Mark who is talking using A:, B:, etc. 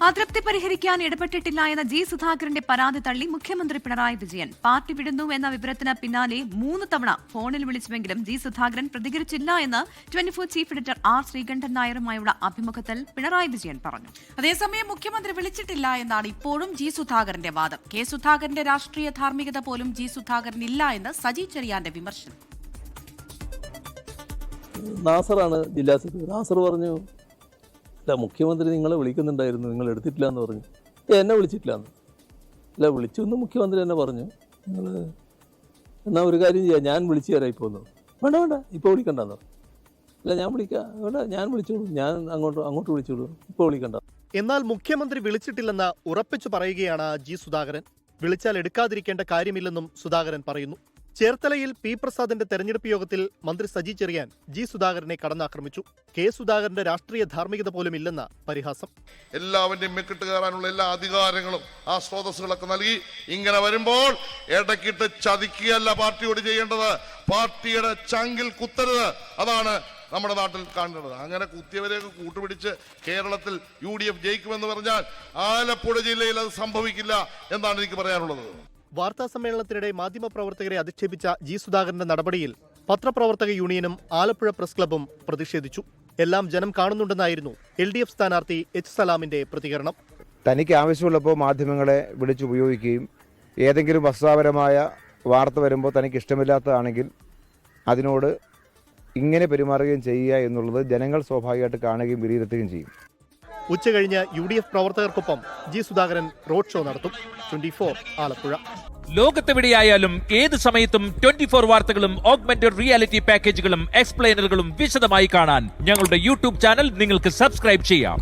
A: അതൃപ്തി പരിഹരിക്കാൻ ഇടപെട്ടിട്ടില്ല എന്ന ജി സുധാകരന്റെ പരാതി തള്ളി മുഖ്യമന്ത്രി പിണറായി വിജയൻ. പാർട്ടി വിടുന്നു എന്ന വിവരത്തിന് പിന്നാലെ 3 തവണ ഫോണിൽ വിളിച്ചുവെങ്കിലും ജി സുധാകരൻ പ്രതികരിച്ചില്ല എന്ന് 24 ചീഫ് എഡിറ്റർ ആർ ശ്രീകണ്ഠൻ നായരുമായുള്ള അഭിമുഖത്തിൽ പിണറായി വിജയൻ പറഞ്ഞു.
B: അതേസമയം മുഖ്യമന്ത്രി വിളിച്ചിട്ടില്ല എന്നാണ് ഇപ്പോഴും ജി സുധാകരന്റെ വാദം. കെ സുധാകരന്റെ രാഷ്ട്രീയ ധാർമ്മികത പോലും ജി സുധാകരനില്ല എന്ന് സജി ചെറിയാന്റെ വിമർശനം.
C: നാസറാണ് ജില്ലാ സെക്രട്ടറി. നാസർ പറഞ്ഞു, അല്ല മുഖ്യമന്ത്രി നിങ്ങളെ വിളിക്കുന്നുണ്ടായിരുന്നു, നിങ്ങൾ എടുത്തിട്ടില്ല എന്ന് പറഞ്ഞു. എന്നെ വിളിച്ചിട്ടില്ല എന്ന്. അല്ല വിളിച്ചു എന്ന് മുഖ്യമന്ത്രി തന്നെ പറഞ്ഞു. നിങ്ങൾ എന്നാൽ ഒരു കാര്യം ചെയ്യാം, ഞാൻ വിളിച്ചു തരാം ഇപ്പോൾ ഒന്ന്. വേണ്ട ഇപ്പോൾ വിളിക്കണ്ടെന്ന്. അല്ല ഞാൻ വിളിക്കാം, വേണ്ട ഞാൻ വിളിച്ചോളൂ, ഞാൻ അങ്ങോട്ട് വിളിച്ചോളൂ, ഇപ്പോൾ വിളിക്കണ്ട.
D: എന്നാൽ മുഖ്യമന്ത്രി വിളിച്ചിട്ടില്ലെന്ന് ഉറപ്പിച്ചു പറയുകയാണ് ജി സുധാകരൻ. വിളിച്ചാൽ എടുക്കാതിരിക്കേണ്ട കാര്യമില്ലെന്നും സുധാകരൻ പറയുന്നു. ചേർത്തലയിൽ പി പ്രസാദിന്റെ തെരഞ്ഞെടുപ്പ് യോഗത്തിൽ മന്ത്രി സജി ചെറിയാൻ ജി സുധാകരനെ കടന്നാക്രമിച്ചു. കെ സുധാകരന്റെ രാഷ്ട്രീയ ധാർമ്മികത പോലും ഇല്ലെന്ന പരിഹാസം.
E: എല്ലാവരുടെയും മെക്കിട്ട് കയറാനുള്ള എല്ലാ അധികാരങ്ങളും ആ സ്രോതസ്സുകളൊക്കെ നൽകി ഇങ്ങനെ വരുമ്പോൾ ഇടയ്ക്കിട്ട് ചതിക്കുകയല്ല പാർട്ടിയോട് ചെയ്യേണ്ടത്. പാർട്ടിയുടെ ചങ്കിൽ കുത്തരുത്. അതാണ് നമ്മുടെ നാട്ടിൽ കാണുന്നത്. അങ്ങനെ കുത്തിയവരെയൊക്കെ കൂട്ടുപിടിച്ച് കേരളത്തിൽ UDF ജയിക്കുമെന്ന് പറഞ്ഞാൽ ആലപ്പുഴ ജില്ലയിൽ അത് സംഭവിക്കില്ല എന്നാണ് എനിക്ക് പറയാനുള്ളത്.
D: വാർത്താ സമ്മേളനത്തിനിടെ മാധ്യമപ്രവർത്തകരെ അധിക്ഷേപിച്ച ജി സുധാകരന്റെ നടപടിയിൽ പത്രപ്രവർത്തക യൂണിയനും ആലപ്പുഴ പ്രസ് ക്ലബ്ബും പ്രതിഷേധിച്ചു. എല്ലാം ജനം കാണുന്നുണ്ടെന്നായിരുന്നു LDF സ്ഥാനാർത്ഥി H സലാമിന്റെ പ്രതികരണം.
F: തനിക്ക് ആവശ്യമുള്ളപ്പോൾ മാധ്യമങ്ങളെ വിളിച്ചുപയോഗിക്കുകയും ഏതെങ്കിലും വസ്തുതാപരമായ വാർത്ത വരുമ്പോൾ തനിക്ക് ഇഷ്ടമില്ലാത്തതാണെങ്കിൽ അതിനോട് ഇങ്ങനെ പെരുമാറുകയും ചെയ്യുക എന്നുള്ളത് ജനങ്ങൾ സ്വാഭാവികമായിട്ട് കാണുകയും വിലയിരുത്തുകയും ചെയ്യും.
D: ഉച്ചകഴിഞ്ഞ് UDF പ്രവർത്തകർക്കൊപ്പം ജി സുധാകരൻ റോഡ് ഷോ നടത്തും. 24 ആലപ്പുഴ.
G: ലോകത്തെവിടെയായാലും ഏത് സമയത്തും 24 വാർത്തകളും ഓഗ്മെന്റഡ് റിയാലിറ്റി പാക്കേജുകളും എക്സ്പ്ലെയിനറുകളും വിശദമായി കാണാൻ ഞങ്ങളുടെ YouTube ചാനൽ നിങ്ങൾക്ക് സബ്സ്ക്രൈബ് ചെയ്യാം.